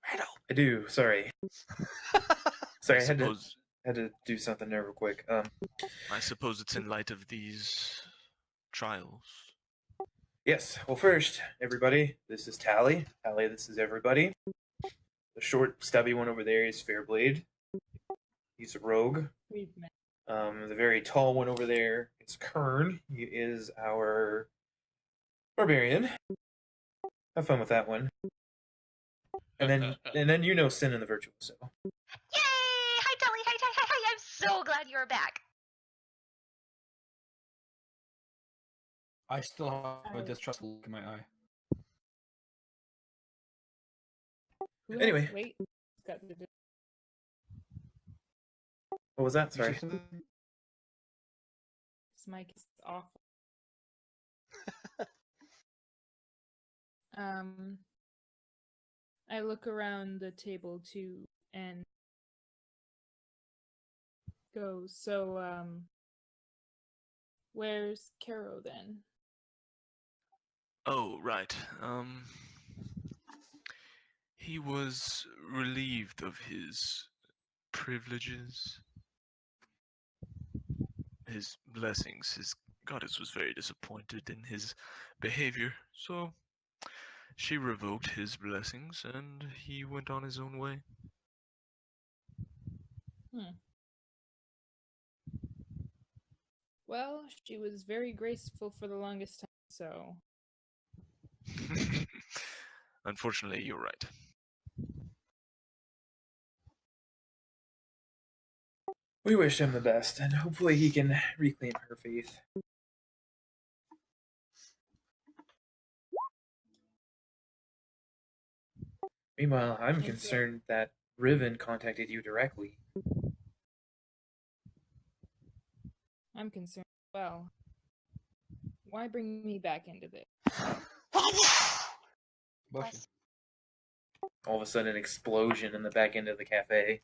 Randal. I do. Sorry. Sorry, I had to do something there real quick. I suppose it's in light of these trials. Yes. Well, first, everybody, this is Tali. Tali, this is everybody. The short, stubby one over there is Fairblade. He's a rogue. We've met. The very tall one over there is Kern. He is our Barbarian. Have fun with that one. And then you know Sin and the Virtuoso. Yay! Hi, Tali. Hi. I'm so glad you're back. I still have a distrustful look in my eye. Anyway. Wait. What was that? Sorry. This mic is awful. I look around the table too and go, so, where's Caro then? Oh, right. He was relieved of his privileges, his blessings. His goddess was very disappointed in his behavior, so she revoked his blessings and he went on his own way. Well, she was very graceful for the longest time, so... Unfortunately, you're right. We wish him the best, and hopefully he can reclaim her faith. Meanwhile, I'm concerned that Riven contacted you directly. I'm concerned as well. Why bring me back into this? Bless All of a sudden, an explosion in the back end of the cafe.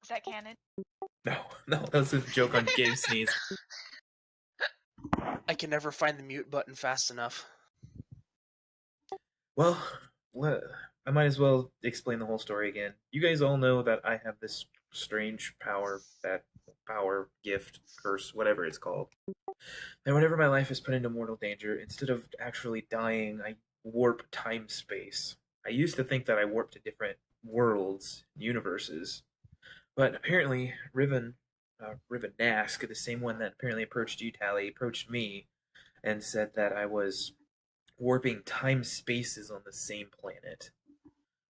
Is that canon? No, that was a joke on Gabe's sneeze. I can never find the mute button fast enough. Well, I might as well explain the whole story again. You guys all know that I have this strange power, gift, curse, whatever it's called. And whenever my life is put into mortal danger, instead of actually dying, I warp time-space. I used to think that I warped to different worlds, universes. But apparently, Riven Nask, the same one that apparently approached you, Tali, approached me and said that I was warping time spaces on the same planet.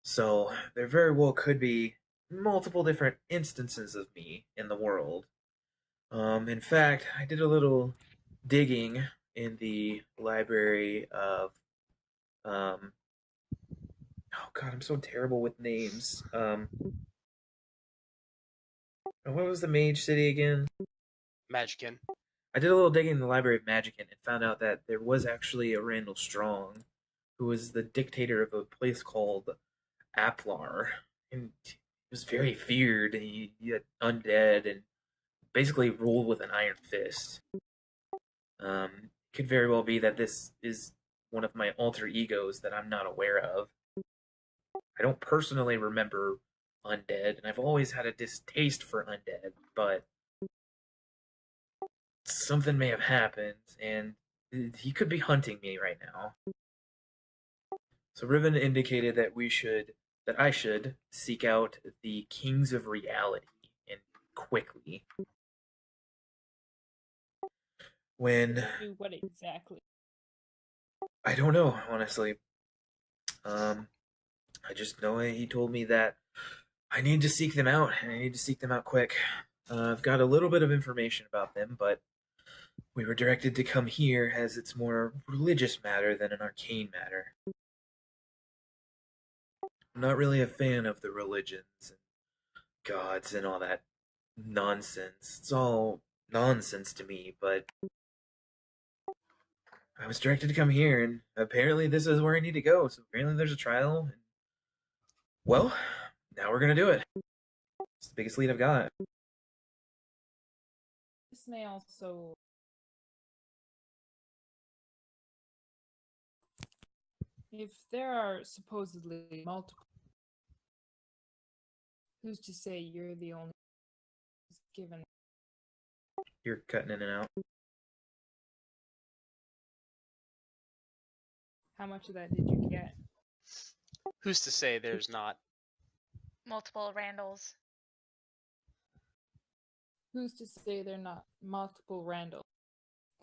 So there very well could be multiple different instances of me in the world. In fact, I did a little digging in the library of oh god, I'm so terrible with names. What was the mage city again? Magickin. I did a little digging in the library of Magickin and found out that there was actually a Randal Strong who was the dictator of a place called Aplar. And he was very feared. He had undead and basically ruled with an iron fist. Could very well be that this is one of my alter egos that I'm not aware of. I don't personally remember undead, and I've always had a distaste for undead, but something may have happened, and he could be hunting me right now. So Riven indicated that I should seek out the Kings of Reality, and quickly. When... Do what exactly? I don't know, honestly. I just know he told me that I need to seek them out, and I need to seek them out quick. I've got a little bit of information about them, but we were directed to come here as it's more a religious matter than an arcane matter. I'm not really a fan of the religions and gods and all that nonsense. It's all nonsense to me, but I was directed to come here, and apparently this is where I need to go. So apparently there's a trial. And, well, now we're going to do it. It's the biggest lead I've got. This may also If there are supposedly multiple, who's to say you're the only who's given? You're cutting in and out. How much of that did you get? Who's to say there's not? Multiple Randals. Who's to say they're not multiple Randall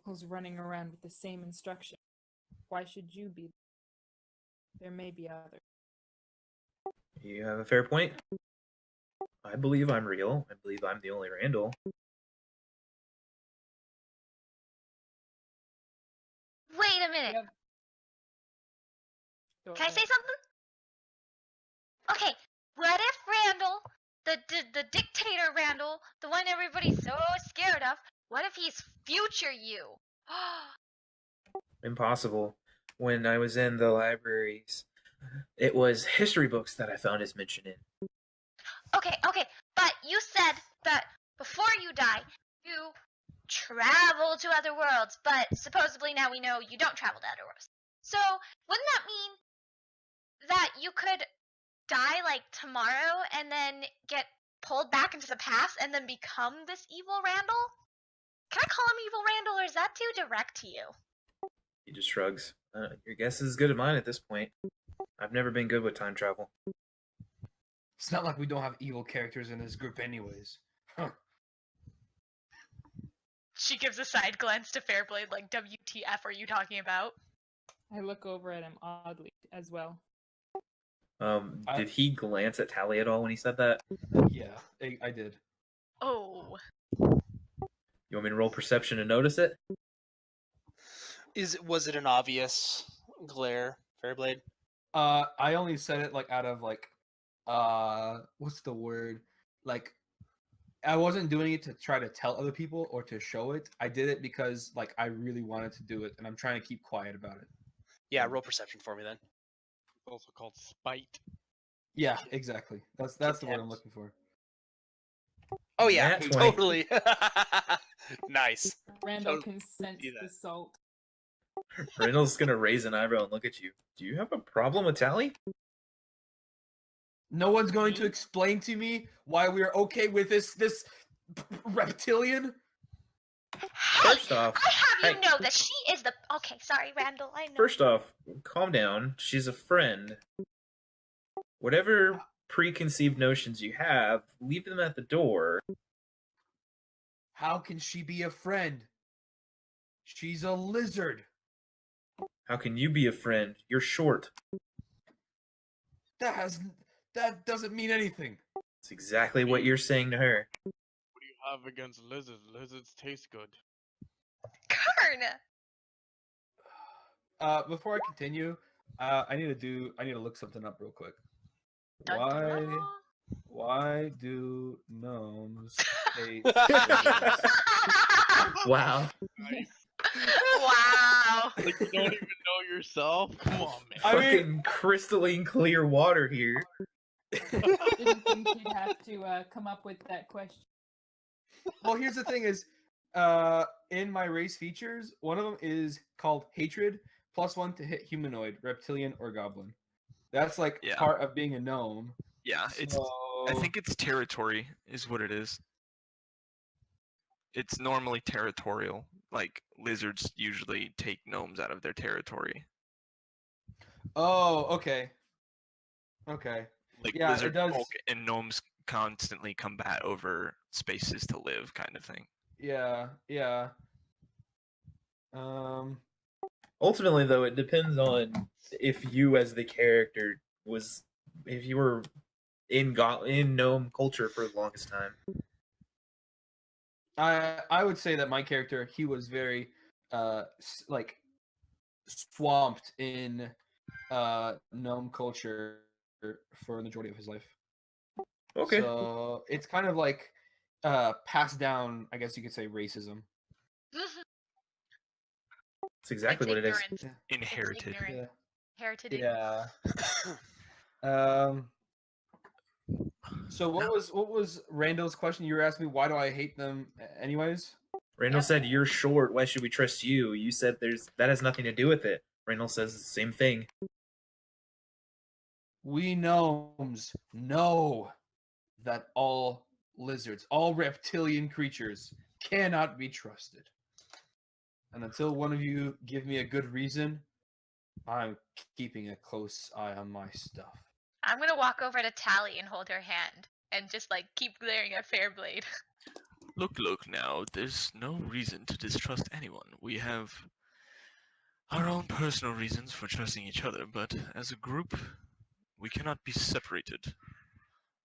who's running around with the same instruction? Why should you be? There may be others. You have a fair point. I believe I'm real. I believe I'm the only Randall. Wait a minute. Yep. Go Can I ahead. say something? Okay, what if Randall, the dictator Randall, the one everybody's so scared of, what if he's future you? Impossible. When I was in the libraries, it was history books that I found his mention in. Okay, but you said that before you die, you travel to other worlds, but supposedly now we know you don't travel to other worlds. So, wouldn't that mean that you could die like tomorrow and then get pulled back into the past and then become this evil Randall? Can I call him evil Randall, or is that too direct to you? He just shrugs. Your guess is as good as mine at this point. I've never been good with time travel. It's not like we don't have evil characters in this group, anyways. Huh. She gives a side glance to Fairblade, like, WTF are you talking about? I look over at him oddly as well. Did he glance at Tali at all when he said that? Yeah, I did. Oh. You want me to roll perception to notice it? Was it an obvious glare, Fairblade? I only said it like out of like, what's the word? Like, I wasn't doing it to try to tell other people or to show it. I did it because like I really wanted to do it, and I'm trying to keep quiet about it. Yeah, roll perception for me then. It's also called spite. Yeah, exactly. That's the word I'm looking for. Oh yeah, Nat 20. totally. Nice. Randall Totally can sense see the that. salt. Randall's gonna raise an eyebrow and look at you. Do you have a problem with Tali? No one's going to explain to me why we are okay with this reptilian. First off, I have you hey. know that she is the. Okay, sorry, Randall. I know. First off, calm down. She's a friend. Whatever preconceived notions you have, leave them at the door. How can she be a friend? She's a lizard. How can you be a friend? You're short. That doesn't mean anything. It's exactly what you're saying to her. What do you have against lizards? Lizards taste good. Kern! Before I continue, I need to look something up real quick. Dun, dun, dun. Why do gnomes hate Wow. Nice. Wow. Like you don't even know yourself? Come on, man. I mean- Fucking crystalline clear water here. Didn't think you'd have to come up with that question. Well, here's the thing is, in my race features, one of them is called hatred, +1 to hit humanoid, reptilian, or goblin. That's like Yeah. part of being a gnome. Yeah, it's. I think it's territory is what it is. It's normally territorial. Like lizards usually take gnomes out of their territory. Oh, okay. Okay. Like Yeah, it lizard does- folk and gnomes constantly combat over spaces to live, kind of thing. Yeah. Ultimately, though, it depends on if you, as the character, if you were in gnome culture for the longest time. I would say that my character, he was very like swamped in gnome culture for the majority of his life. Okay. So it's kind of like passed down, I guess you could say, racism. That's exactly what it is. Ignorance. Inherited. Ignorant. Yeah. Heritage. Yeah. So what was Randall's question? You were asking me why do I hate them anyways? Randall Yep. said, "You're short. Why should we trust you?" You said, "That has nothing to do with it." Randall says the same thing. We gnomes know that all lizards, all reptilian creatures, cannot be trusted. And until one of you give me a good reason, I'm keeping a close eye on my stuff. I'm gonna walk over to Tali and hold her hand and just like keep glaring at Fairblade. Look now, there's no reason to distrust anyone. We have our own personal reasons for trusting each other, but as a group, we cannot be separated,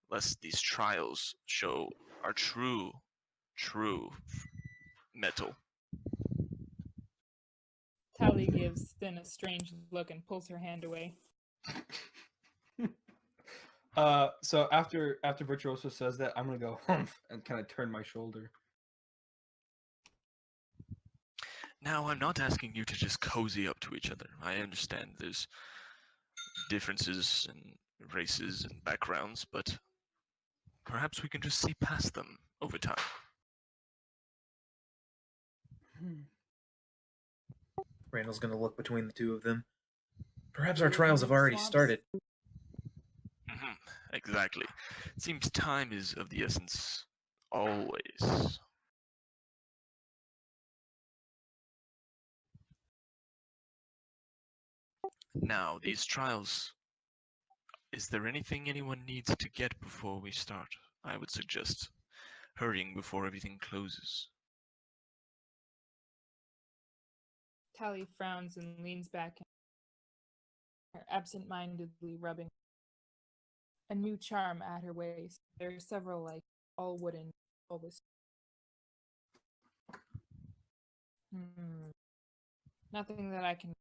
lest these trials show our true metal. Tali gives Finn a strange look and pulls her hand away. So after Virtuoso says that, I'm gonna go humph and kind of turn my shoulder. Now, I'm not asking you to just cozy up to each other. I understand there's differences in races and backgrounds, but perhaps we can just see past them over time. Randall's gonna look between the two of them. Perhaps our trials have already started. Exactly. It seems time is of the essence, always. Now, these trials, is there anything anyone needs to get before we start? I would suggest hurrying before everything closes. Tali frowns and leans back, her absent-mindedly rubbing a new charm at her waist. There are several, like, all wooden, all this. Nothing that I can.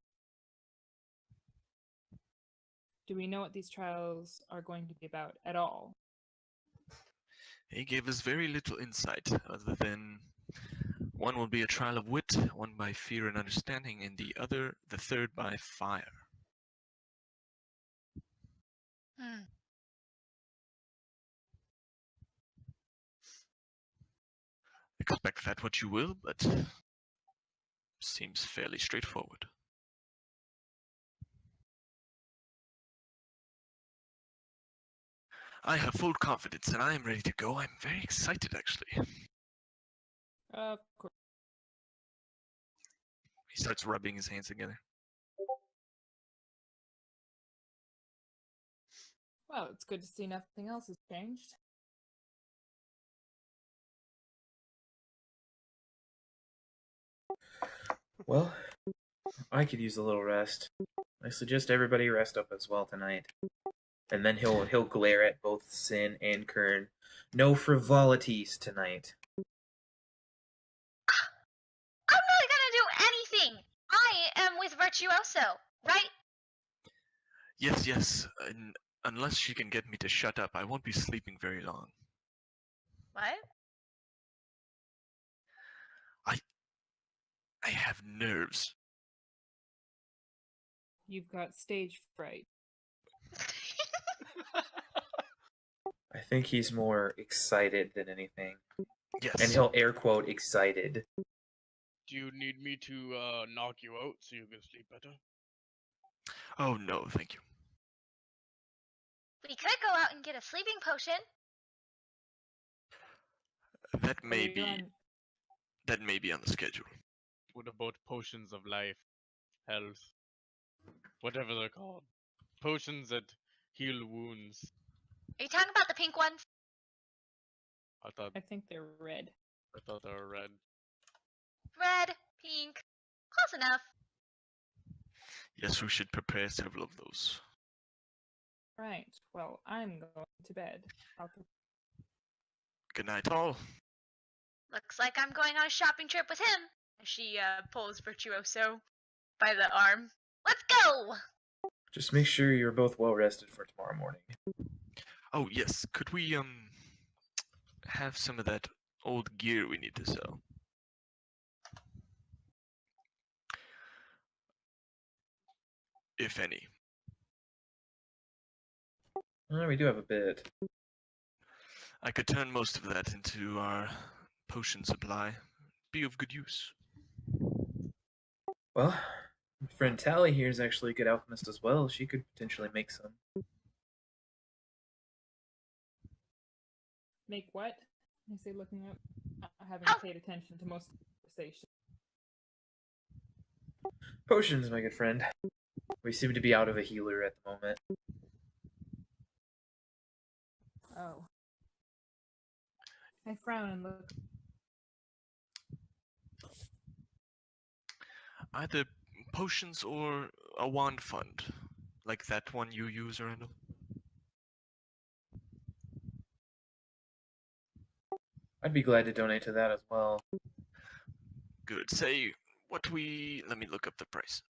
Do we know what these trials are going to be about at all? He gave us very little insight, other than one will be a trial of wit, one by fear and understanding, and the third by fire. Expect that what you will, but seems fairly straightforward. I have full confidence and I am ready to go. I'm very excited, actually. Of course. He starts rubbing his hands together. Well, it's good to see nothing else has changed. Well, I could use a little rest. I suggest everybody rest up as well tonight. And then he'll glare at both Sin and Kern. No frivolities tonight. I'm not gonna do anything. I am with Virtuoso, right? Yes, and unless she can get me to shut up, I won't be sleeping very long. What? I have nerves. You've got stage fright. I think he's more excited than anything. Yes. And he'll air quote excited. Do you need me to knock you out so you can sleep better? Oh no, thank you. We could go out and get a sleeping potion. That may Are you be on- that may be on the schedule. What about potions of life, health, whatever they're called? Potions that heal wounds. Are you talking about the pink ones? I thought I think they're red. they were red. Red, pink, close enough. Yes, we should prepare several of those. Right. Well, I'm going to bed. Good night, all. Looks like I'm going on a shopping trip with him. She pulls Virtuoso by the arm. Let's go! Just make sure you're both well rested for tomorrow morning. Oh yes, could we have some of that old gear we need to sell? If any. We do have a bit. I could turn most of that into our potion supply. Be of good use. Well, friend Tali here is actually a good alchemist as well. She could potentially make some. Make what? I say, looking up. I haven't Oh. paid attention to most of the conversation. Potions, my good friend. We seem to be out of a healer at the moment. Oh. I frown and look. Either potions or a wand fund, like that one you use, Randall. I'd be glad to donate to that as well. Good. Say what we. Let me look up the price.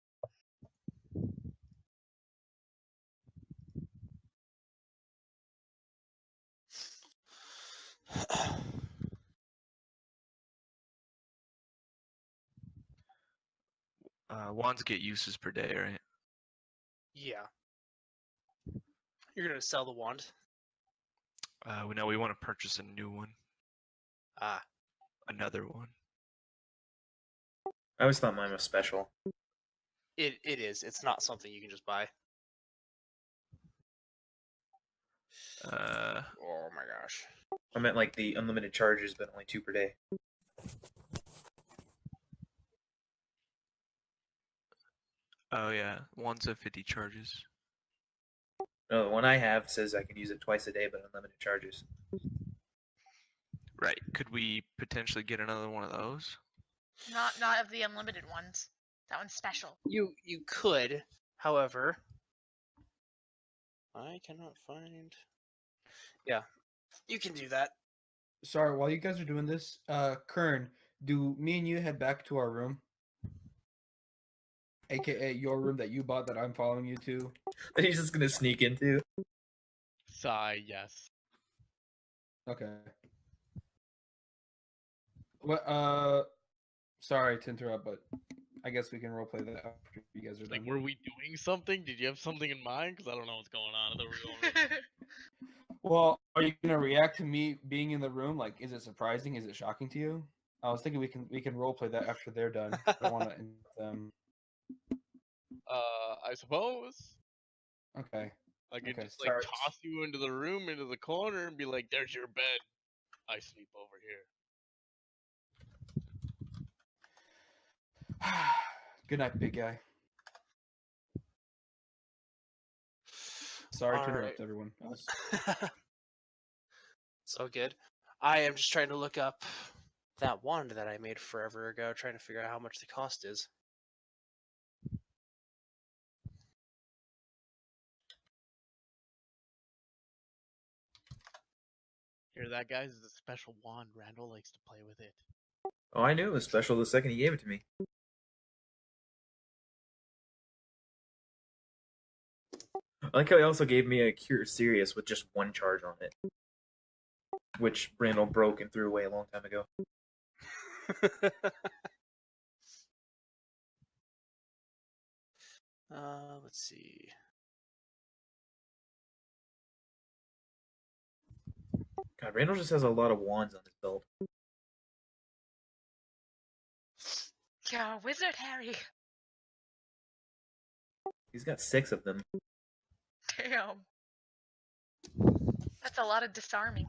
Wands get uses per day, right? Yeah. You're gonna sell the wand. We want to purchase a new one, Ah, another one. I always thought mine was special. it is. It's not something you can just buy. Oh my gosh. I meant like the unlimited charges, but only 2 per day. Oh yeah, wands have 50 charges. No, the one I have says I can use it twice a day, but unlimited charges. Right. Could we potentially get another one of those? Not of the unlimited ones. That one's special. You could, however, I cannot find. Yeah, you can do that. Sorry, while you guys are doing this, Kern, do me and you head back to our room? AKA your room that you bought that I'm following you to. That he's just gonna sneak into. Sigh, yes. Okay. Well, sorry to interrupt, but I guess we can roleplay that after you guys are Like, done. were we doing something? Did you have something in mind? Because I don't know what's going on. I thought we were going Well, are you gonna react to me being in the room? Like, is it surprising? Is it shocking to you? I was thinking we can roleplay that after they're done. I don't want to interrupt them. I suppose. Okay. I could Okay, just like sorry. toss you into the room, into the corner, and be like, "There's your bed. I sleep over here." Good night, big guy. Sorry to All interrupt right. everyone else. So good. I am just trying to look up that wand that I made forever ago, trying to figure out how much the cost is. Hear that, guys? It's a special wand. Randall likes to play with it. Oh, I knew it was special the second he gave it to me. I like how he also gave me a Cure Serious with just 1 charge on it, which Randall broke and threw away a long time ago. Let's see. God, Randall just has a lot of wands on his belt. Yeah, Wizard Harry. He's got 6 of them. Damn. That's a lot of disarming.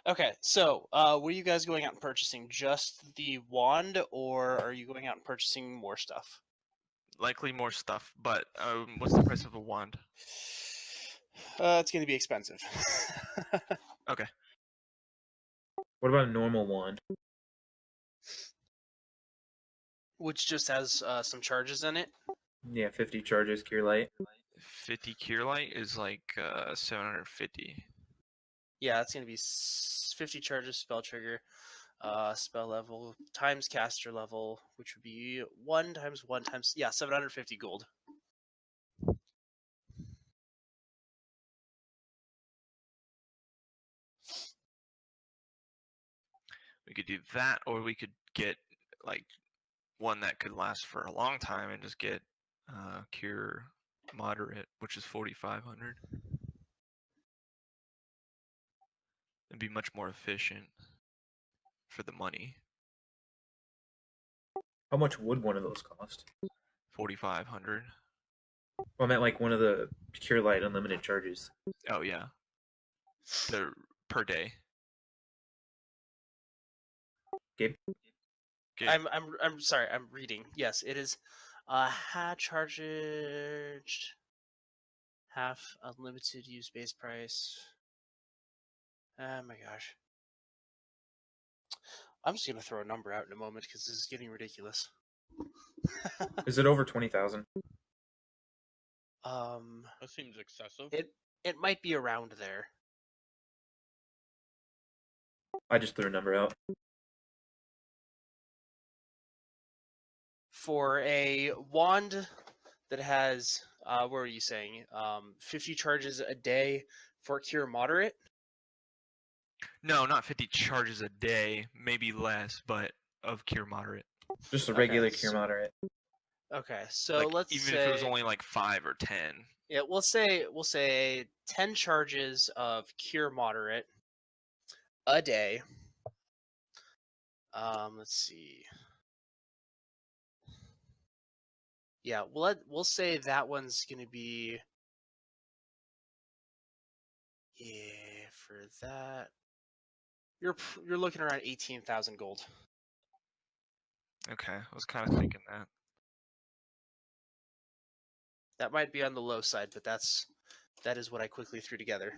Okay, so were you guys going out and purchasing just the wand, or are you going out and purchasing more stuff? Likely more stuff, but what's the price of a wand? It's going to be expensive. Okay. What about a normal wand? Which just has some charges in it. Yeah, 50 charges, Cure Light. 50 cure light is like 750. Yeah, it's going to be 50 charges, spell trigger, spell level, times caster level, which would be 1 times 1 times, yeah, 750 gold. We could do that, or we could get like one that could last for a long time and just get cure moderate, which is 4,500. It'd be much more efficient for the money. How much would one of those cost? 4,500. Well, I meant like one of the Cure Light unlimited charges. Oh yeah. They're per day. Gabe? Okay. I'm sorry. I'm reading. Yes, it is. Charged half unlimited use base price. Oh my gosh. I'm just gonna throw a number out in a moment because this is getting ridiculous. Is it over 20,000? That seems excessive. It might be around there. I just threw a number out. For a wand that has, what were you saying? 50 charges a day for cure moderate. No, not 50 charges a day, maybe less, but of cure moderate. Just a Okay, regular cure so- moderate. Okay, so Like, let's even say if it was only like 5 or 10. yeah, we'll say 10 charges of cure moderate a day. Let's see. Yeah, we'll say that one's gonna be for that. You're looking around 18,000 gold. Okay, I was kind of thinking that. That might be on the low side, but that is what I quickly threw together.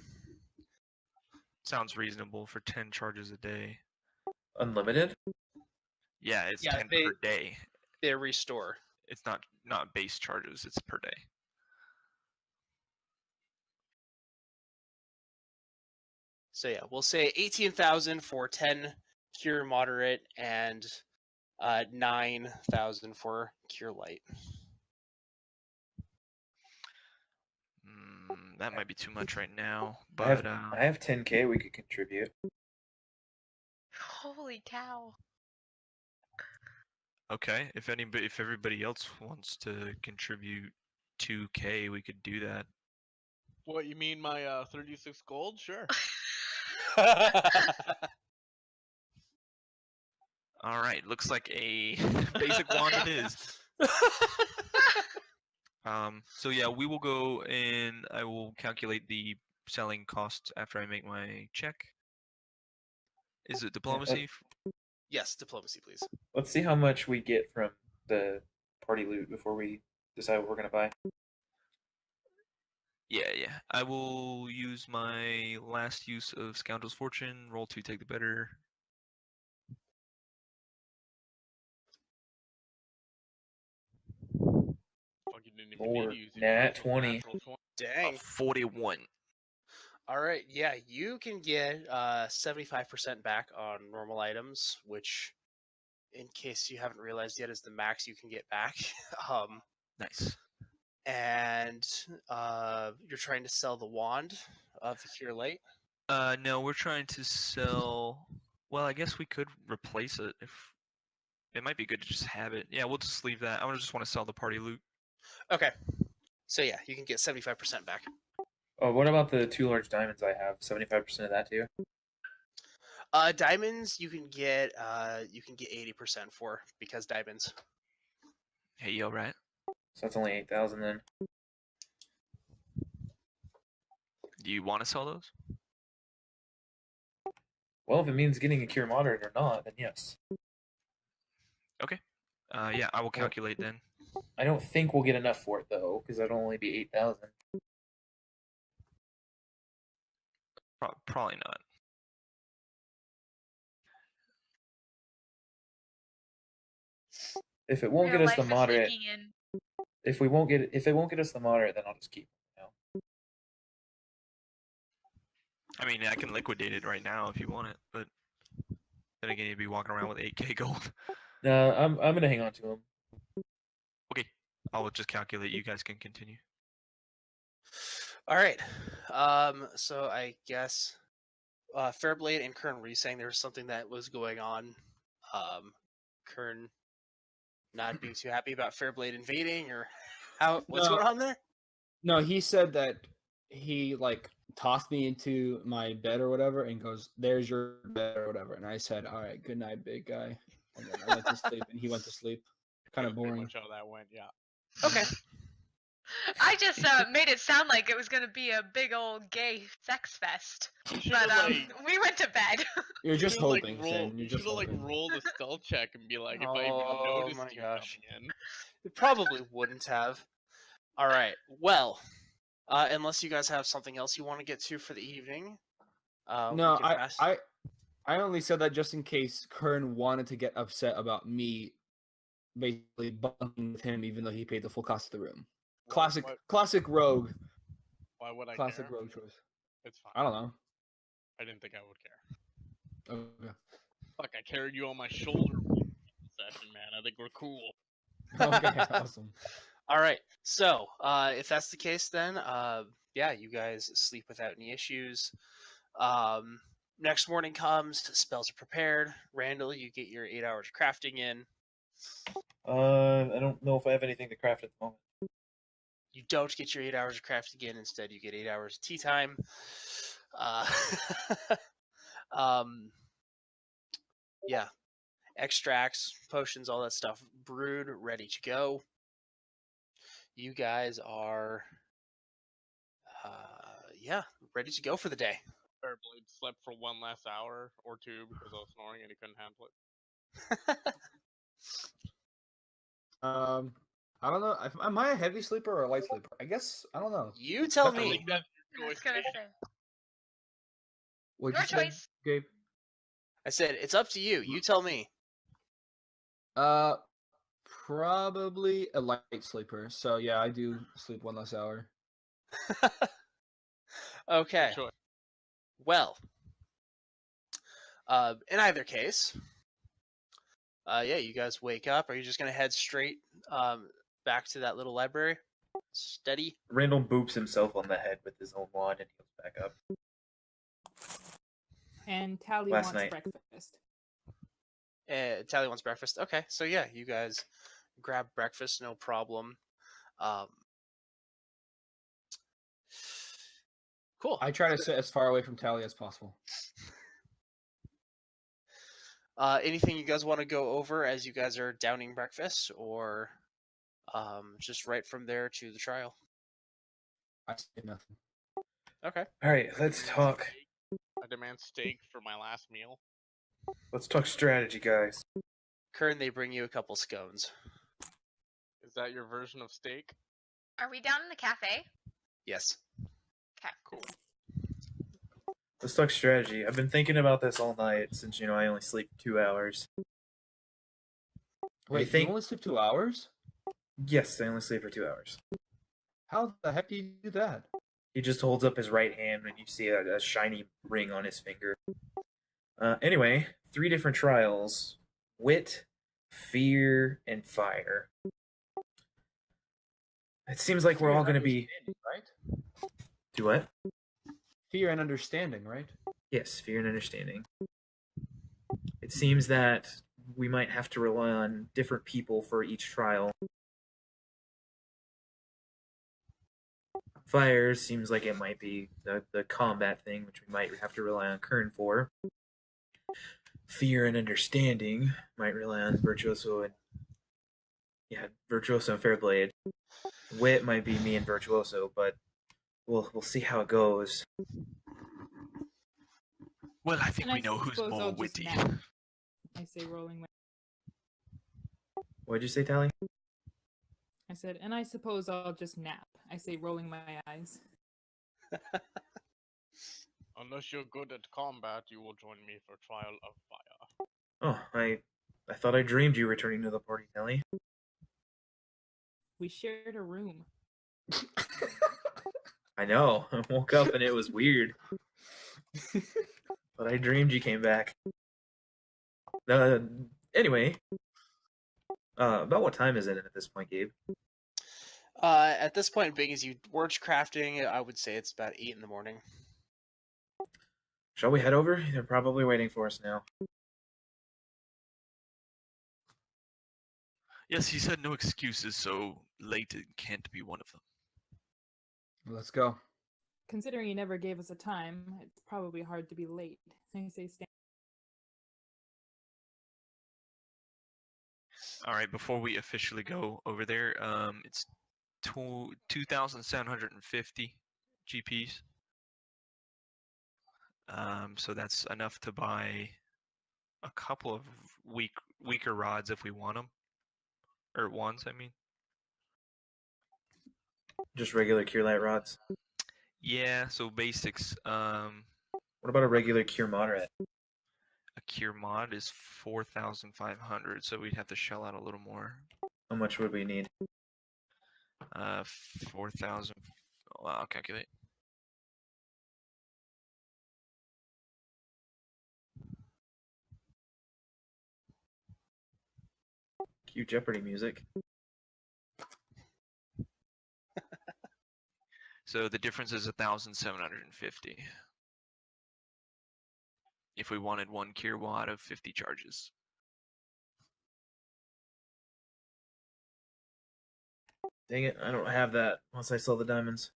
Sounds reasonable for 10 charges a day. Unlimited? Yeah, it's Yeah, 10 they- per day. They restore. It's not base charges, it's per day. So yeah, we'll say 18,000 for 10 cure moderate and 9,000 for cure light. That might be too much right now, I have but I have 10k we could contribute. Holy cow. okay. If everybody else wants to contribute 2k, we could do that. What, you mean my 36 gold? Sure. All right, looks like a basic wand it is. So yeah, we will go and I will calculate the selling cost after I make my check. Is it diplomacy? Yes, diplomacy, please. Let's see how much we get from the party loot before we decide what we're gonna buy. Yeah. I will use my last use of Scoundrel's Fortune. Roll 2, take the better. Fucking didn't even need Or to use it. nat Just 20. natural 20. Dang. 41. All right, yeah, you can get 75% back on normal items, which, in case you haven't realized yet, is the max you can get back. Nice. And you're trying to sell the wand of the cure light. No, we're trying to sell. Well, I guess we could replace it if. It might be good to just have it. Yeah, we'll just leave that. I just want to sell the party loot. Okay, so yeah, you can get 75% back. Oh, what about the 2 large diamonds I have? 75% of that too? Diamonds you can get 80% for, because diamonds. Hey, you alright? So that's only 8,000 then. Do you want to sell those? Well, if it means getting a cure moderate or not, then yes. Yeah, I will calculate then. I don't think we'll get enough for it though, because that'll only be 8,000. Probably not. If it won't Real get us the life is moderate, sinking in. if it won't get us the moderate, then I'll just keep it. I mean, I can liquidate it right now if you want it, but then again, you'd be walking around with 8k gold. No, I'm gonna hang on to them. Okay, I'll just calculate. You guys can continue. All right. So I guess Fairblade and Kern were you saying there was something that was going on? Kern not being too happy about Fairblade invading, or what's No. going on there? No, he said that he like tossed me into my bed or whatever and goes, "There's your bed" or whatever. And I said, "All right, good night, big guy." And then I went to sleep and he went to sleep. Kind of That's pretty boring. much how that went, yeah. Okay. I just made it sound like it was gonna be a big old gay sex fest, You should but have like. we went to bed. You're just should've, hoping, roll, Sin. You're you just should have like hoping. rolled a stealth check and be like, if I even Oh noticed my you gosh. coming in. It probably wouldn't have. All right. Well, unless you guys have something else you want to get to for the evening. No, we can pass. I only said that just in case Kern wanted to get upset about me basically bunking with him, even though he paid the full cost of the room. Classic rogue. Why would I Classic care? rogue choice. It's fine. I don't know. I didn't think I would care. Okay. Fuck, I carried you on my shoulder session, man. I think we're cool. Okay, awesome. All right. So, if that's the case, then yeah, you guys sleep without any issues. Next morning comes, spells are prepared. Randall, you get your 8 hours of crafting in. I don't know if I have anything to craft at the moment. You don't get your 8 hours of crafting in. Instead, you get 8 hours of tea time. Yeah, extracts, potions, all that stuff brewed, ready to go. You guys are, yeah, ready to go for the day. Fairblade slept for one last hour or two because I was snoring and he couldn't handle it. I don't know. Am I a heavy sleeper or a light sleeper? I guess I don't know. You tell That's a me. little- That's I your was choice, gonna Gabe. say. What'd Your you say, choice. Gabe? I said it's up to you. You tell me. Probably a light sleeper. So yeah, I do sleep one less hour. Okay. Good choice. Well, in either case, yeah, you guys wake up. Are you just gonna head straight back to that little library? Steady. Randall boops himself on the head with his own wand and heals back up. And Tali Last wants night. breakfast. Tally wants breakfast. Okay, so yeah, you guys grab breakfast, no problem. Cool. I try to sit as far away from Tali as possible. Anything you guys want to go over as you guys are downing breakfast, or just right from there to the trial? I say nothing. Okay. All right, let's talk. I demand steak for my last meal. Let's talk strategy, guys. Kern, they bring you a couple scones. Is that your version of steak? Are we down in the cafe? Yes. Okay. Cool. Let's talk strategy. I've been thinking about this all night since I only sleep 2 hours. Wait, think- you only sleep 2 hours? Yes, I only sleep for 2 hours. How the heck do you do that? He just holds up his right hand and you see a shiny ring on his finger. Anyway, 3 different trials: wit, fear, and fire. It seems like we're all going to be... Right? Do what? Fear and understanding, right? Yes, fear and understanding. It seems that we might have to rely on different people for each trial. Fire seems like it might be the combat thing, which we might have to rely on Kern for. Fear and understanding might rely on Virtuoso and Fairblade. Wit might be me and Virtuoso, but we'll see how it goes. Well, I think And we know who's suppose more I'll just witty. nap. I say, rolling my. What'd you say, Tali? I said, and I suppose I'll just nap. I say, rolling my eyes. Unless you're good at combat, you will join me for Trial of Fire. Oh, I thought I dreamed you returning to the party, Tali. We shared a room. I know. I woke up and it was weird. But I dreamed you came back. Anyway, about what time is it at this point, Gabe? At this point, being as you were crafting, I would say it's about 8 in the morning. Shall we head over? They're probably waiting for us now. Yes, he said no excuses, so late can't be one of them. Let's go. Considering he never gave us a time, it's probably hard to be late. I say, stand. All right, before we officially go over there, it's 2,750 GPs. So that's enough to buy a couple of weaker rods if we want them, or ones, I mean. Just regular cure light rods. Yeah, so basics. What about a regular cure moderate? A cure mod is 4,500, so we'd have to shell out a little more. How much would we need? 4,000. Well, I'll calculate. Cue Jeopardy music. So the difference is 1,750. If we wanted one cure wad of 50 charges. Dang it, I don't have that once I sell the diamonds.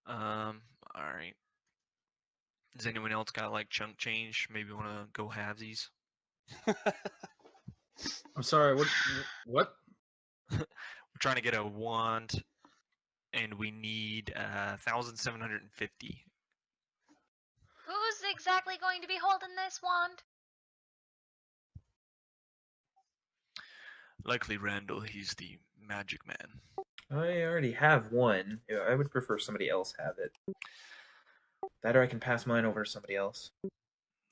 Alright. Does anyone else got like chunk change? Maybe want to go halvesies? I'm sorry. What? We're trying to get a wand, and we need 1,750. Who's exactly going to be holding this wand? Likely Randal. He's the magic man. I already have one. I would prefer somebody else have it. That or I can pass mine over to somebody else.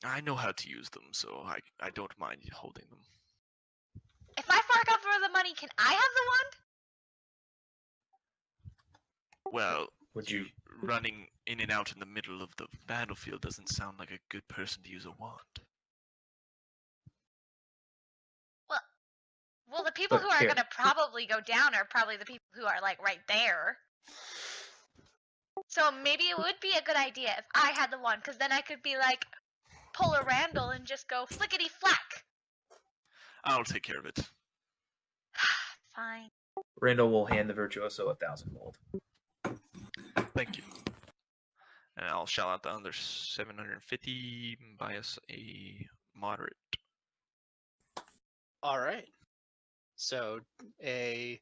I know how to use them, so I don't mind holding them. If I fork over the money, can I have the wand? Well, Would you? running in and out in the middle of the battlefield doesn't sound like a good person to use a wand. Well, the people But who are here. going to probably go down are probably the people who are, like, right there. So maybe it would be a good idea if I had the wand, because then I could be like, pull a Randal and just go flickety-flack. I'll take care of it. Fine. Randall will hand the Virtuoso 1,000 gold. Thank you. And I'll shell out the other 750 and buy us a moderate. All right. So a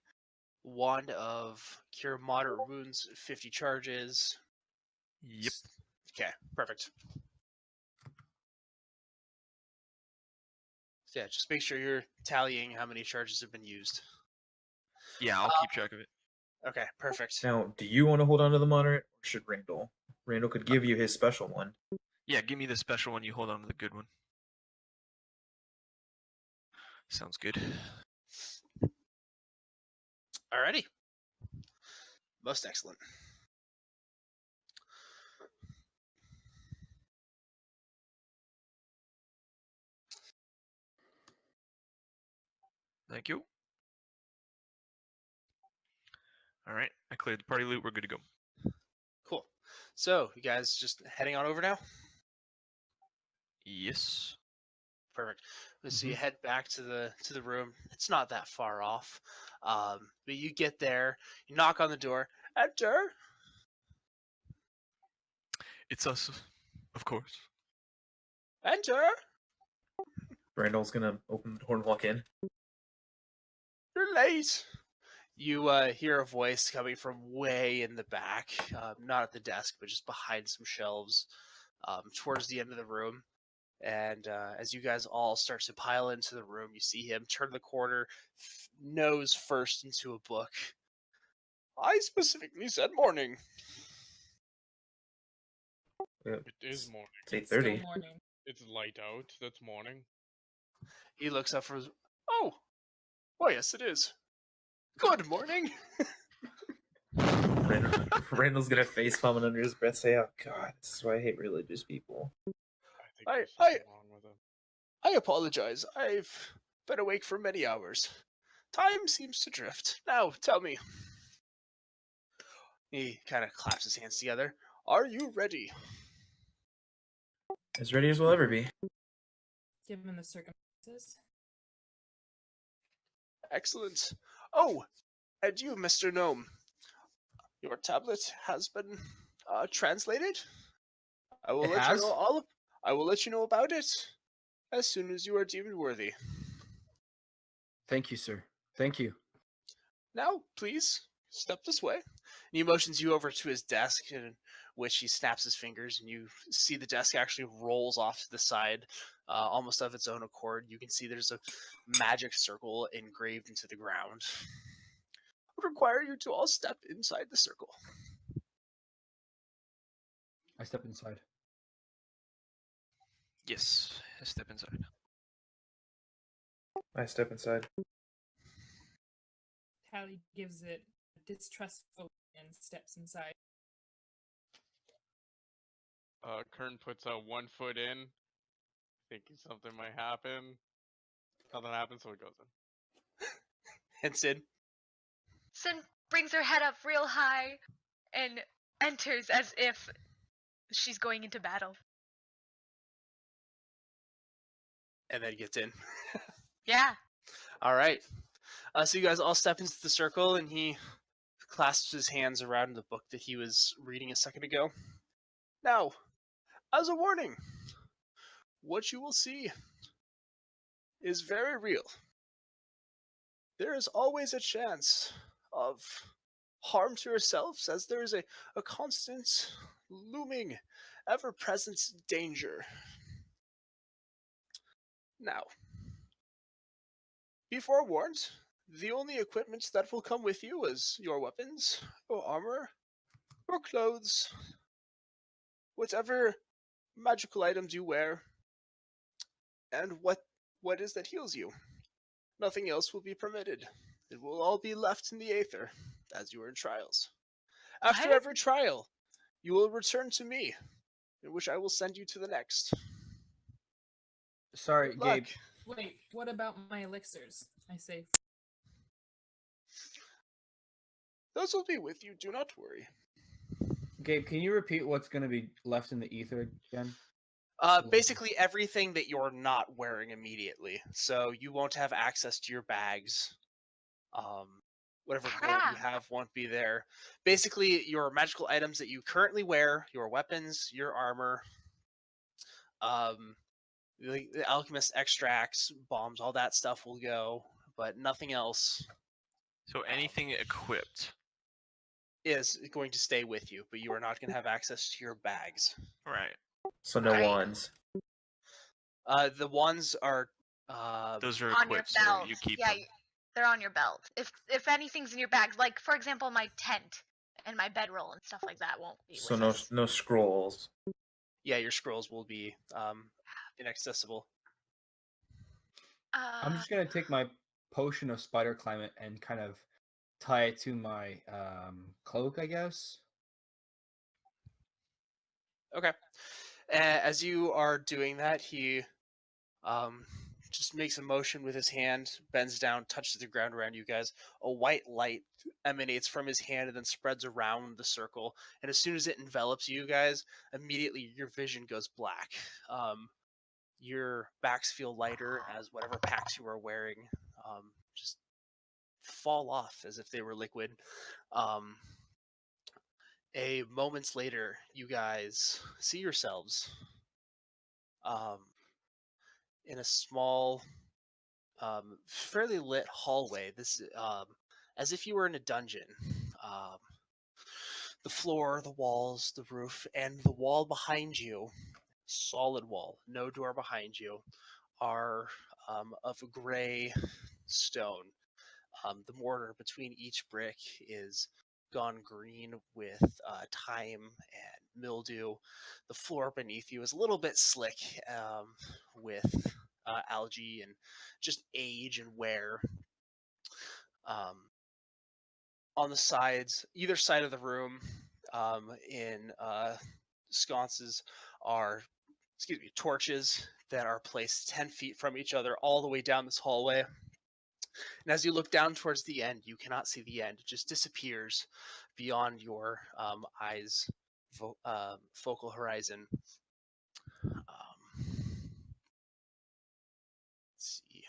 wand of cure moderate wounds, 50 charges. Yep. Okay, perfect. So yeah, just make sure you're tallying how many charges have been used. Yeah, I'll keep track of it. Okay, perfect. Now, do you want to hold on to the moderate, or should Randall? Randall could give you his special one. Yeah, give me the special one. You hold on to the good one. Sounds good. Alrighty. Most excellent. Thank you. All right, I cleared the party loot. We're good to go. Cool. So you guys just heading on over now? Yes. Perfect. So you head back to the room. It's not that far off, but you get there. You knock on the door. Enter. It's us, of course. Enter. Randall's gonna open the door and walk in. You're late. You hear a voice coming from way in the back, not at the desk, but just behind some shelves, towards the end of the room. And as you guys all start to pile into the room, you see him turn the corner, nose first into a book. I specifically said morning. It is morning. It's Still 8:30. morning. It's light out. That's morning. He looks up from his... Oh! Oh, yes, it is. Good morning! Randall's gonna face palm and under his breath say, "Oh God, this is why I hate religious people." I think I- there's I- something wrong with him. I apologize. I've been awake for many hours. Time seems to drift. Now, tell me. He kind of claps his hands together. Are you ready? As ready as we'll ever be. Given the circumstances. Excellent. Oh, and you, Mr. Gnome. Your tablet has been translated. I will It let has? you know I will let you know about it as soon as you are deemed worthy. Thank you, sir. Thank you. Now, please, step this way. And he motions you over to his desk, in which he snaps his fingers, and you see the desk actually rolls off to the side, almost of its own accord. You can see there's a magic circle engraved into the ground. I would require you to all step inside the circle. I step inside. Yes, I step inside. I step inside. Tali gives it a distrustful and steps inside. Kern puts out 1 foot in, thinking something might happen. Nothing happens, so he goes in. And Sid? Sin brings her head up real high and enters as if she's going into battle. And then gets in. Yeah. All right. So you guys all step into the circle, and he clasps his hands around the book that he was reading a second ago. Now, as a warning, what you will see is very real. There is always a chance of harm to yourselves, as there is a constant, looming, ever-present danger. Now, be forewarned, the only equipment that will come with you is your weapons, your armor, your clothes, whatever magical items you wear, and what is that heals you. Nothing else will be permitted. It will all be left in the aether, as you are in trials. After What? every trial, you will return to me, in which I will send you to the next. Sorry, Good luck. Gabe. Wait, what about my elixirs? I say. Those will be with you, do not worry. Gabe, can you repeat what's going to be left in the ether again? Basically everything that you're not wearing immediately. So you won't have access to your bags. Whatever gold you Crap. have won't be there. Basically, your magical items that you currently wear, your weapons, your armor, the alchemist extracts, bombs, all that stuff will go, but nothing else So anything equipped. is going to stay with you, but you are not going to have access to your bags. Right. So no Right. wands. The ones are Those are On your equipped, so belt. you keep Yeah, them. they're on your belt. If anything's in your bags, like for example my tent and my bedroll and stuff like that won't be So with no us. no scrolls. yeah, your scrolls will be inaccessible. I'm just going to take my potion of spider climate and kind of tie it to my cloak, I guess. Okay. As you are doing that, he just makes a motion with his hand, bends down, touches the ground around you guys. A white light emanates from his hand and then spreads around the circle. And as soon as it envelops you guys, immediately your vision goes black. Your backs feel lighter as whatever packs you are wearing just fall off as if they were liquid. A moments later, you guys see yourselves in a small, fairly lit hallway. This, as if you were in a dungeon. The floor, the walls, the roof, and the wall behind you, solid wall, no door behind you, are of a gray stone. The mortar between each brick is gone green with time and mildew. The floor beneath you is a little bit slick with algae and just age and wear. On the sides, either side of the room, in sconces are, torches that are placed 10 feet from each other all the way down this hallway. And as you look down towards the end, you cannot see the end. It just disappears beyond your eyes' focal horizon. Let's see.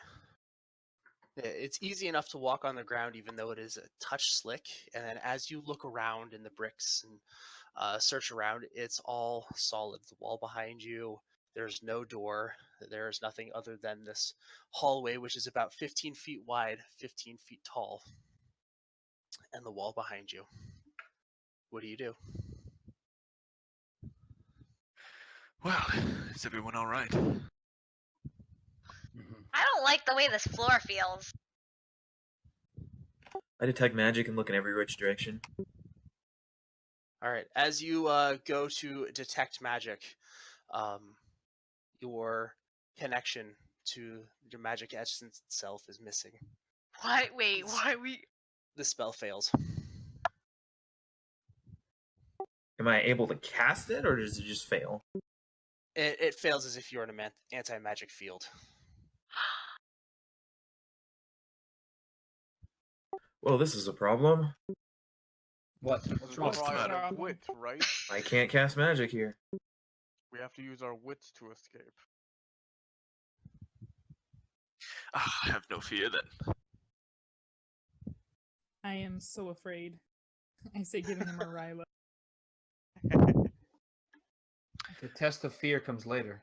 It's easy enough to walk on the ground, even though it is a touch slick. And then as you look around in the bricks and search around, it's all solid. The wall behind you, There's no door. There's nothing other than this hallway, which is about 15 feet wide, 15 feet tall, and the wall behind you. What do you do? Well, is everyone all right? I don't like the way this floor feels. I detect magic and look in every which direction. All right. As you go to detect magic, your connection to your magic essence itself is missing. What? Wait, why we? The spell fails. Am I able to cast it, or does it just fail? It fails as if you're in an anti-magic field. Well, this is a problem. What's wrong? What's the Override matter? of wit, right? I can't cast magic here. We have to use our wits to escape. Have no fear then. I am so afraid. I say, giving him a Ryla. The test of fear comes later.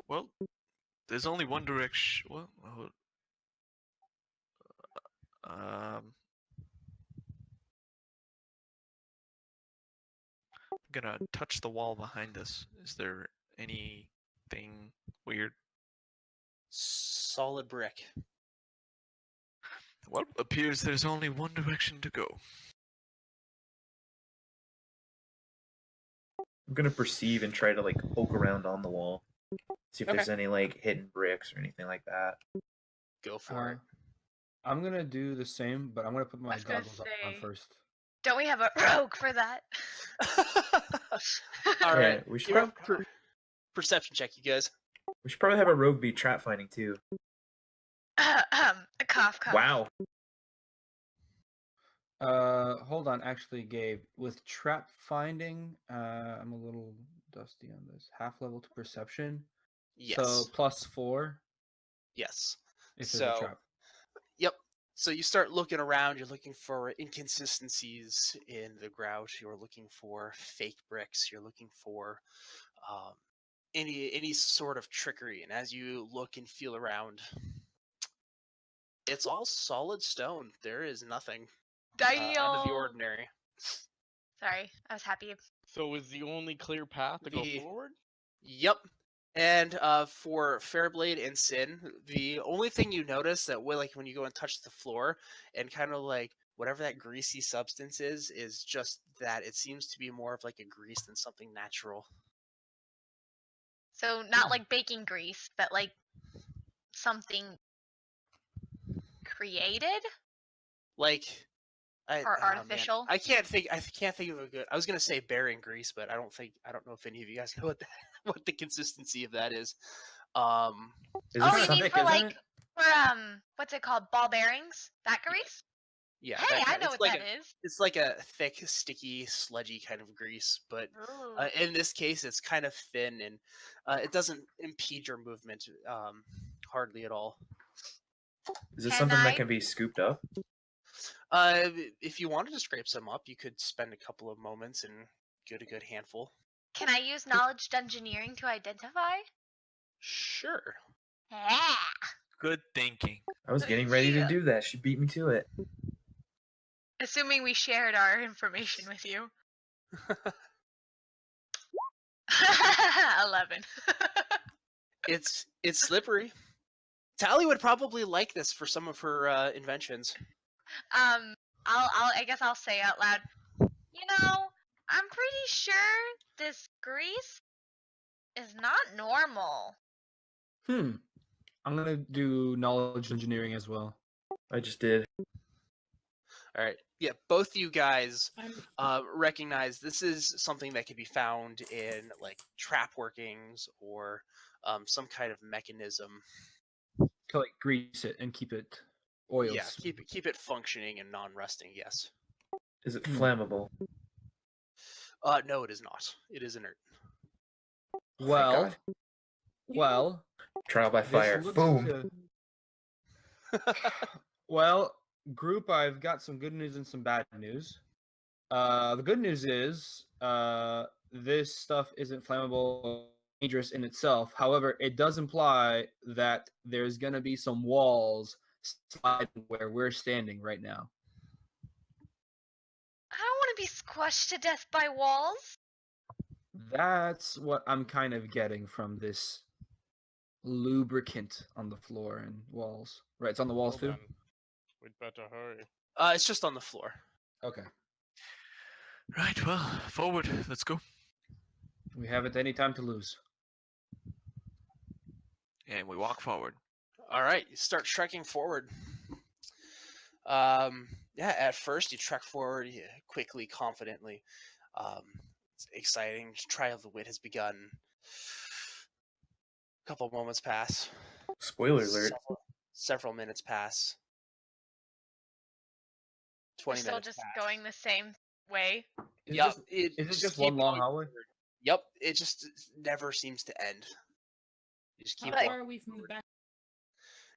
Well, there's only one direction. Well, I'm gonna touch the wall behind us. Is there anything weird? Solid brick. Well, appears there's only one direction to go. I'm gonna perceive and try to like poke around on the wall, see if Okay. there's any like hidden bricks or anything like that. Go for it. I'm gonna do the same, but I'm gonna put my was gonna goggles on say- first. Don't we have a rogue for that? All right. Yeah, we should Give me a probably perception check, you guys. have a rogue be trap finding too. A cough. Wow. Hold on. Actually, Gabe, with trap finding, I'm a little dusty on this. Half level to perception. Yes. So +4 Yes. if there's a So- trap. Yep. So you start looking around. You're looking for inconsistencies in the grout. You're looking for fake bricks. You're looking for any sort of trickery. And as you look and feel around, it's all solid stone. There is nothing out of the ordinary. Sorry, I was happy. So is the only clear path to go The- forward? Yep. And for Fairblade and Sin, the only thing you notice that when you go and touch the floor and kind of like whatever that greasy substance is just that it seems to be more of like a grease than something natural. So not like baking grease, but like something created Like or man, artificial. I can't think of a good. I was gonna say bearing grease, but I don't know if any of you guys know what the consistency of that is. Is Oh, it you some- mean thick, for isn't like it? for what's it called? Ball bearings? That grease? Yeah. Hey, that I kind- know it's what like that a, is. It's like a thick, sticky, sludgy kind of grease, but Ooh. in this case, it's kind of thin and it doesn't impede your movement hardly at all. Is it Can something I- that can be scooped up? If you wanted to scrape some up, you could spend a couple of moments and get a good handful. Can I use knowledge engineering to identify? Sure. Yeah. Good thinking. I was getting ready Yeah. to do that. She beat me to it. Assuming we shared our information with you. 11. It's slippery. Tali would probably like this for some of her inventions. I guess I'll say out loud. You know, I'm pretty sure this grease is not normal. I'm gonna do knowledge engineering as well. I just did. All right. Yeah, both you guys I'm recognize this is something that can be found in like trap workings or some kind of mechanism. To like grease it and keep it oiled. Yeah, keep it functioning and non-rusting. Yes. Is it Hmm. flammable? No, it is not. It is inert. Thank Well, God. well, Trial by this fire. looks Boom. well, group, I've got some good news and some bad news. The good news is this stuff isn't flammable dangerous in itself. However, it does imply that there's going to be some walls sliding where we're standing right now. I don't want to be squashed to death by walls. That's what I'm kind of getting from this lubricant on the floor and walls. Right, it's on the walls Well too? then, we'd better hurry. It's just on the floor. Okay. Right, well, forward. Let's go. We haven't any time to lose. And we walk forward. All right, you start trekking forward. Yeah, at first you trek forward quickly, confidently. It's exciting. Trial of the Wit has begun. A couple moments pass. Spoiler alert. Several minutes pass. We're 20 still minutes just pass. going the same way. Yep. Is it just keep one long going hallway? forward. Yep. It just never seems to end. You just keep How going. far are we from the back?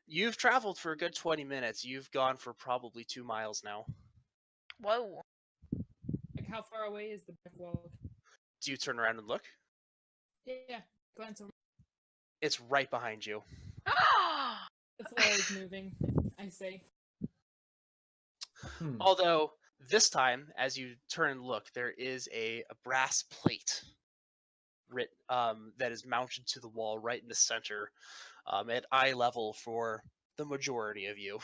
You've traveled for a good 20 minutes. You've gone for probably 2 miles now. Whoa. Like, how far away is the back wall? Do you turn around and look? Yeah, glance over. It's right behind you. The floor is moving, I say. Although, this time, as you turn and look, there is a brass plate that is mounted to the wall right in the center at eye level for the majority of you.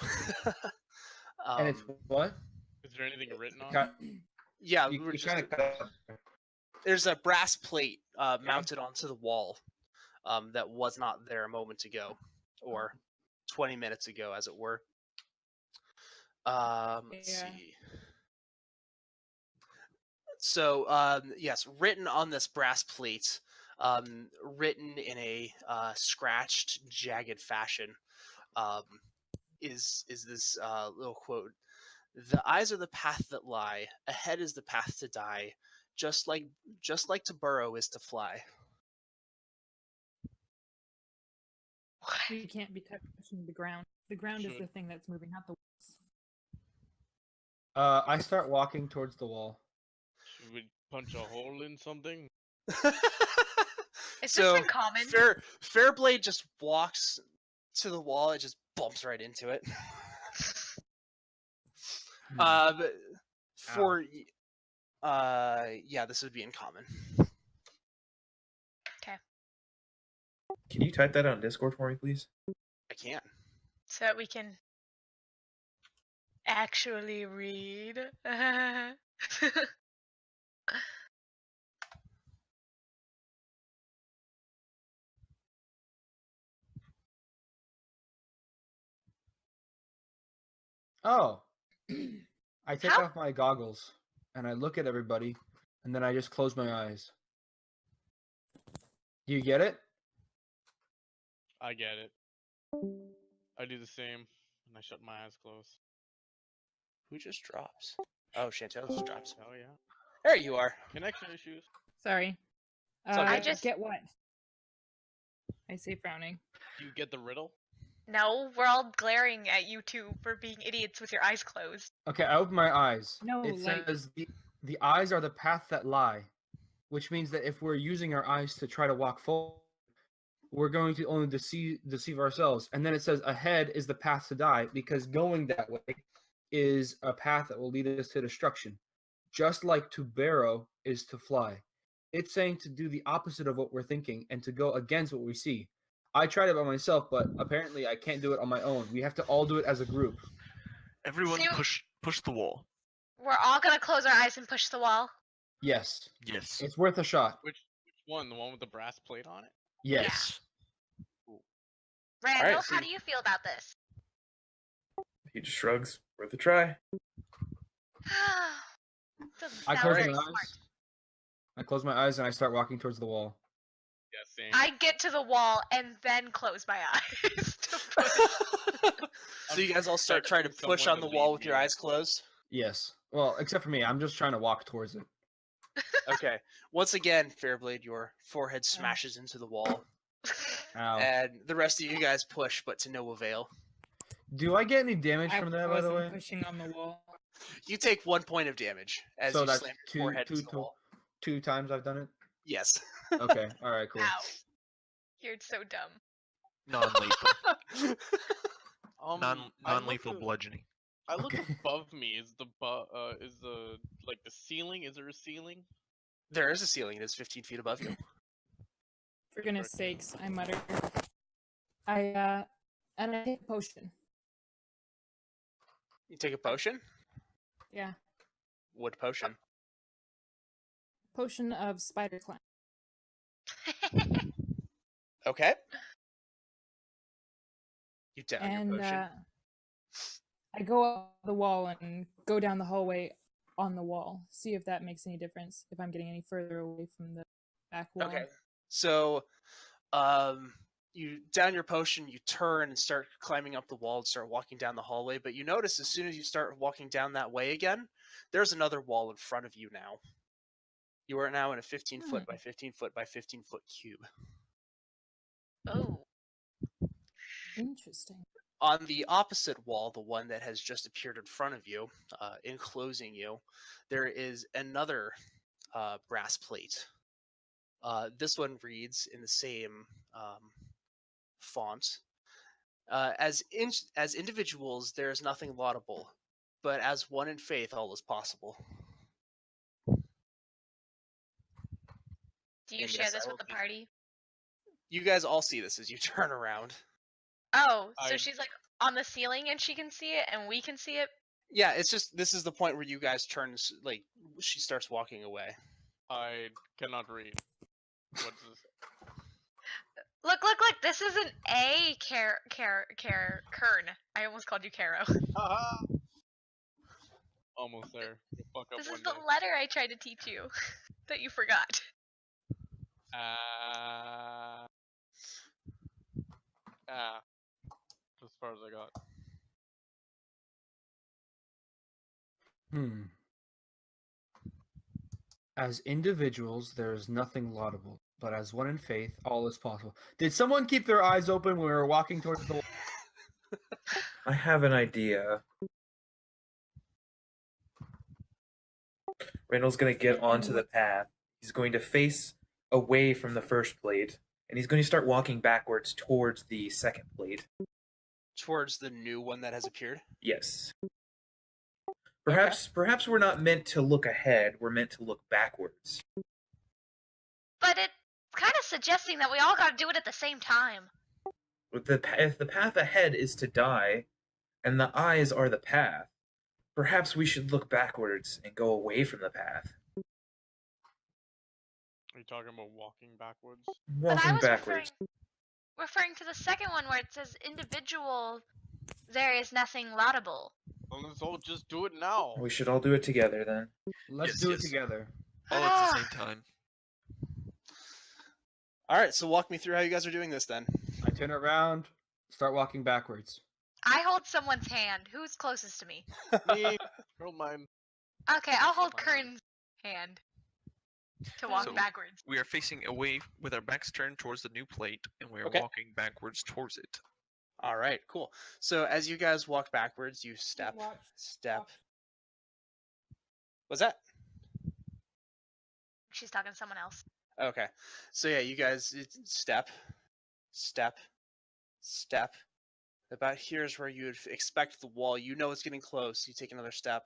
And it's what? Is there anything written on Ca- it? Yeah, You, we're you just, kind of there's a brass plate mounted onto the wall that was not there a moment ago, or 20 minutes ago, as it were. Let's Yeah. see. So, yes, written on this brass plate, written in a scratched, jagged fashion, is this little quote: "The eyes are the path that lie. Ahead is the path to die. Just like to burrow is to fly." We can't be touching the ground. The ground is Should- the thing that's moving, not the I start walking towards the wall. Should we punch a hole in something? Is So, this uncommon? Fairblade just walks to the wall. It just bumps right into it. But for yeah, this would be in common. Can you type that on Discord for me, please? I can. So that we can actually read. Oh. I take How? off my goggles and I look at everybody and then I just close my eyes. Do you get it? I get it. I do the same, and I shut my eyes closed. Who just drops? Oh, Chantel just drops. Oh yeah. There you are. Connection issues. Sorry. It's all I good. just- Get what? I say frowning. Do you get the riddle? No, we're all glaring at you two for being idiots with your eyes closed. Okay, I open my eyes. No, It like- says the eyes are the path that lie, which means that if we're using our eyes to try to walk forward, we're going to only deceive ourselves. And then it says ahead is the path to die, because going that way is a path that will lead us to destruction. Just like to burrow is to fly. It's saying to do the opposite of what we're thinking and to go against what we see. I tried it by myself, but apparently I can't do it on my own. We have to all do it as a group. Everyone So you- push the wall. We're all gonna close our eyes and push the wall. Yes. Yes. It's worth a shot. Which one? The one with the brass plate on it? Yes. Randall, so how you- do you feel about this? He just shrugs. Worth a try. Doesn't I sound close very my smart. eyes. I close my eyes and I start walking towards the wall. Yeah, same. I get to the wall and then close my eyes to push. So you guys all start trying to push on the wall with your eyes closed? Yes. Well, except for me. I'm just trying to walk towards it. Okay. Once again, Fairblade, your forehead smashes into the wall. Ow. And the rest of you guys push, but to no avail. Do I get any damage I from that, by the wasn't way? pushing on the wall. You take 1 point of damage as So you that's slam your forehead into the wall. 2 times I've done it? Yes. Okay. All right, cool. Ow. You're so dumb. Non-lethal. I Non-lethal look bludgeoning. I look Okay. above me. Is the like the ceiling? Is there a ceiling? There is a ceiling. It is 15 feet above you. For goodness sakes, I mutter. And I take a potion. You take a potion? Yeah. What potion? Potion of spider climb. Okay. You down And your potion. I go up the wall and go down the hallway on the wall. See if that makes any difference. If I'm getting any further away from the back wall. Okay. So, you down your potion, you turn and start climbing up the wall and start walking down the hallway. But you notice as soon as you start walking down that way again, there's another wall in front of you now. You are now in a 15 foot by 15 foot by 15 foot cube. Oh. Interesting. On the opposite wall, the one that has just appeared in front of you, enclosing you, there is another brass plate. This one reads in the same font. As individuals, there is nothing laudable, but as one in faith, all is possible. Do you And share yes, this I with the will be- party? You guys all see this as you turn around. Oh, so I- she's like on the ceiling and she can see it and we can see it? Yeah, it's just this is the point where you guys turn, like she starts walking away. I cannot read. What's this? Look! This is an A Kern. I almost called you Caro. Haha! Almost there. You'll fuck up This one is the day. letter I tried to teach you that you forgot. As far as I got. As individuals, there is nothing laudable, but as one in faith, all is possible. Did someone keep their eyes open when we were walking towards the wall? I have an idea. Randall's gonna get onto the path. He's going to face away from the first plate, and he's going to start walking backwards towards the second plate. Towards the new one that has appeared. Yes. Perhaps we're not meant to look ahead, we're meant to look backwards. But it's kind of suggesting that we all gotta do it at the same time. If the path ahead is to die, and the eyes are the path, perhaps we should look backwards and go away from the path. Are you talking about walking backwards? But I Walking was backwards. referring to the second one where it says individual, there is nothing laudable. Well, let's all just do it now. We should all do it together then. Let's Yes, do yes. it together. All at the same time. All right, so walk me through how you guys are doing this then. I turn around, start walking backwards. I hold someone's hand. Who's closest to me? Me, don't mind. Okay, I'll hold Fine. Kern's hand to walk So- backwards. We are facing away with our backs turned towards the new plate, and we are Okay. walking backwards towards it. All right, cool. So as you guys walk backwards, you step. What's that? She's talking to someone else. Okay. So yeah, you guys step, step, step. About here is where you would expect the wall. You know it's getting close. You take another step,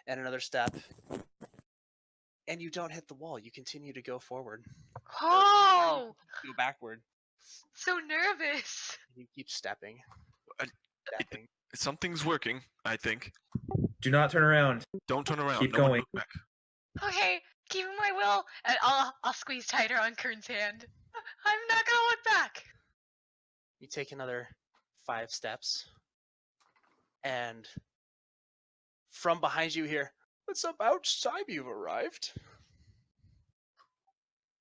and another step, and you don't hit the wall. You continue to go forward. Oh, Go backward. so nervous. You keep stepping. I- Stepping. Something's working, I think. Do not turn around. Don't turn around. Keep no one going. look back. Okay, keeping my will, and I'll squeeze tighter on Kern's hand. I'm not gonna look back. You take another 5 steps, and from behind you here, it's about time you've arrived.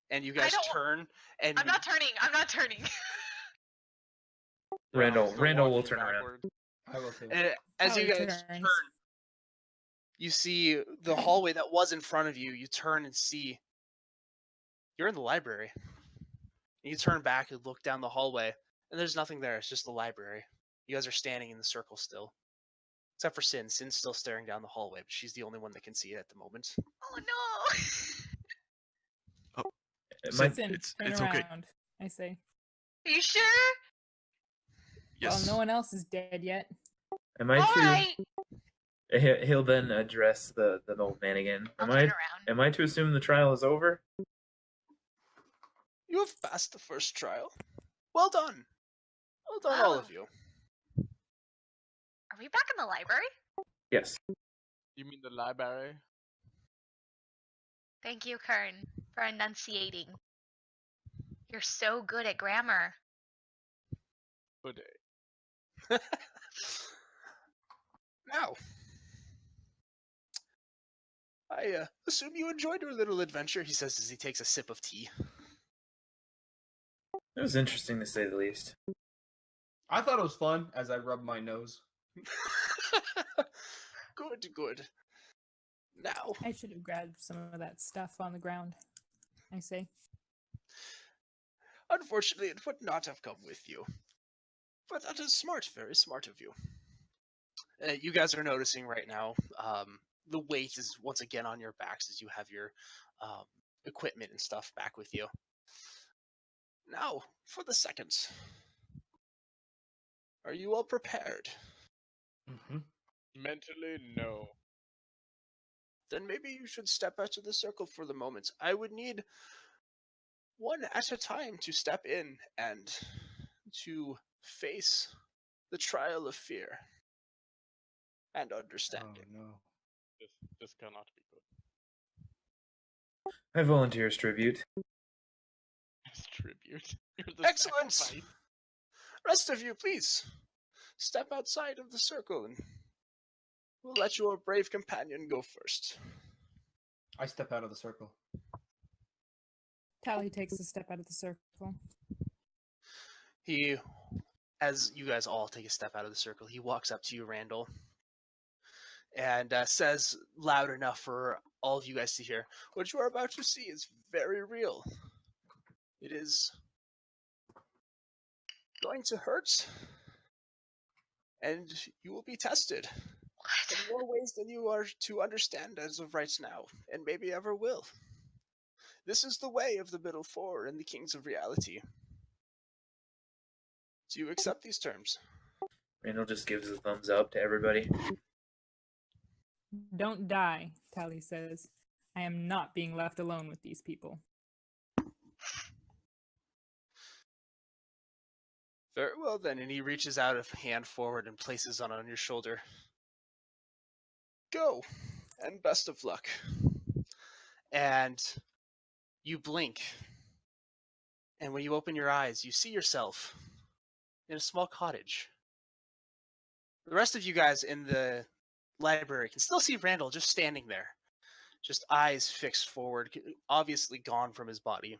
And you guys don't- turn, and I'm not turning. I'm not turning. Randall Still will walking turn around. backwards. I will too. and as you Tali guys turns. turn, you see the hallway that was in front of you. You turn and see you're in the library. You turn back and look down the hallway, and there's nothing there. It's just the library. You guys are standing in the circle still. Except for Sin. Sin's still staring down the hallway, but she's the only one that can see it at the moment. Oh no. It So- might- Sin, it's turn okay. around, I say. Are you sure? Yes. Well, no one else is dead yet. Am I All to? right. He'll then address the old man again. I'll Am turn I? around. Am I to assume the trial is over? You have passed the first trial. Well done. Well done, all of you. Are we back in the library? Yes. You mean the library? Thank you, Kern, for enunciating. You're so good at grammar. Good day. Now, I assume you enjoyed your little adventure, he says as he takes a sip of tea. It was interesting to say the least. I thought it was fun as I rubbed my nose. Good, good. Now, I should have grabbed some of that stuff on the ground. I say. unfortunately, it would not have come with you. But that is smart, very smart of you. You guys are noticing right now, the weight is once again on your backs as you have your equipment and stuff back with you. Now, for the second. Are you all prepared? Mm-hmm. Mentally, no. Then maybe you should step out of the circle for the moment. I would need one at a time to step in and to face the trial of fear and understanding. Oh no. This cannot be good. I volunteer as tribute. As tribute. You're the Excellent! sacrifice. Rest of you, please, step outside of the circle and we'll let your brave companion go first. I step out of the circle. Tali takes a step out of the circle. He, as you guys all take a step out of the circle, he walks up to you, Randal, and says loud enough for all of you guys to hear, what you are about to see is very real. It is going to hurt, and you will be tested in more ways than you are to understand as of right now, and maybe ever will. This is the way of the Middle Four and the Kings of Reality. Do you accept these terms? Randall just gives a thumbs up to everybody. Don't die, Tali says. I am not being left alone with these people. Very well then, and he reaches out a hand forward and places it on your shoulder. Go, and best of luck. And you blink, and when you open your eyes, you see yourself in a small cottage. The rest of you guys in the library can still see Randal just standing there, just eyes fixed forward, obviously gone from his body.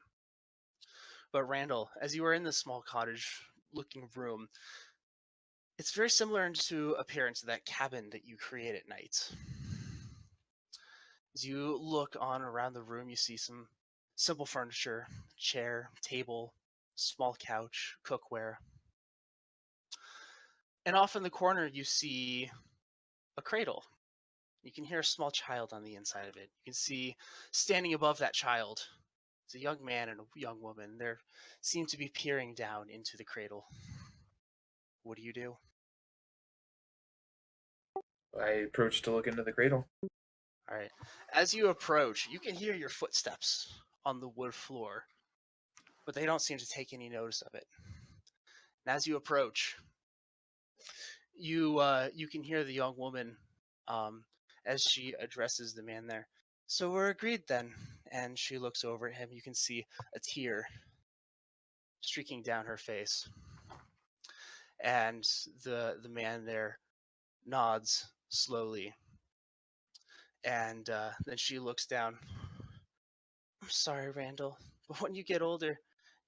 But Randal, as you are in this small cottage-looking room, it's very similar to appearance to that cabin that you create at night. As you look on around the room, you see some simple furniture, chair, table, small couch, cookware. And off in the corner, you see a cradle. You can hear a small child on the inside of it. You can see standing above that child is a young man and a young woman. They seem to be peering down into the cradle. What do you do? I approach to look into the cradle. All right. As you approach, you can hear your footsteps on the wood floor, but they don't seem to take any notice of it. And as you approach, you can hear the young woman as she addresses the man there. So we're agreed then. And she looks over at him. You can see a tear streaking down her face. And the man there nods slowly. And then she looks down. I'm sorry, Randal, but when you get older,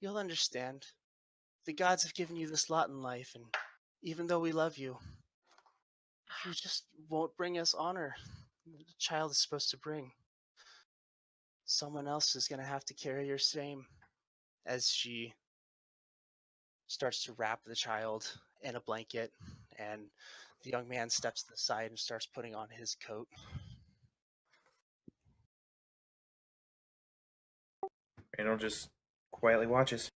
you'll understand. The gods have given you this lot in life, and even though we love you, you just won't bring us honor the child is supposed to bring. Someone else is going to have to carry your shame. As she starts to wrap the child in a blanket, and the young man steps to the side and starts putting on his coat. Randall just quietly watches.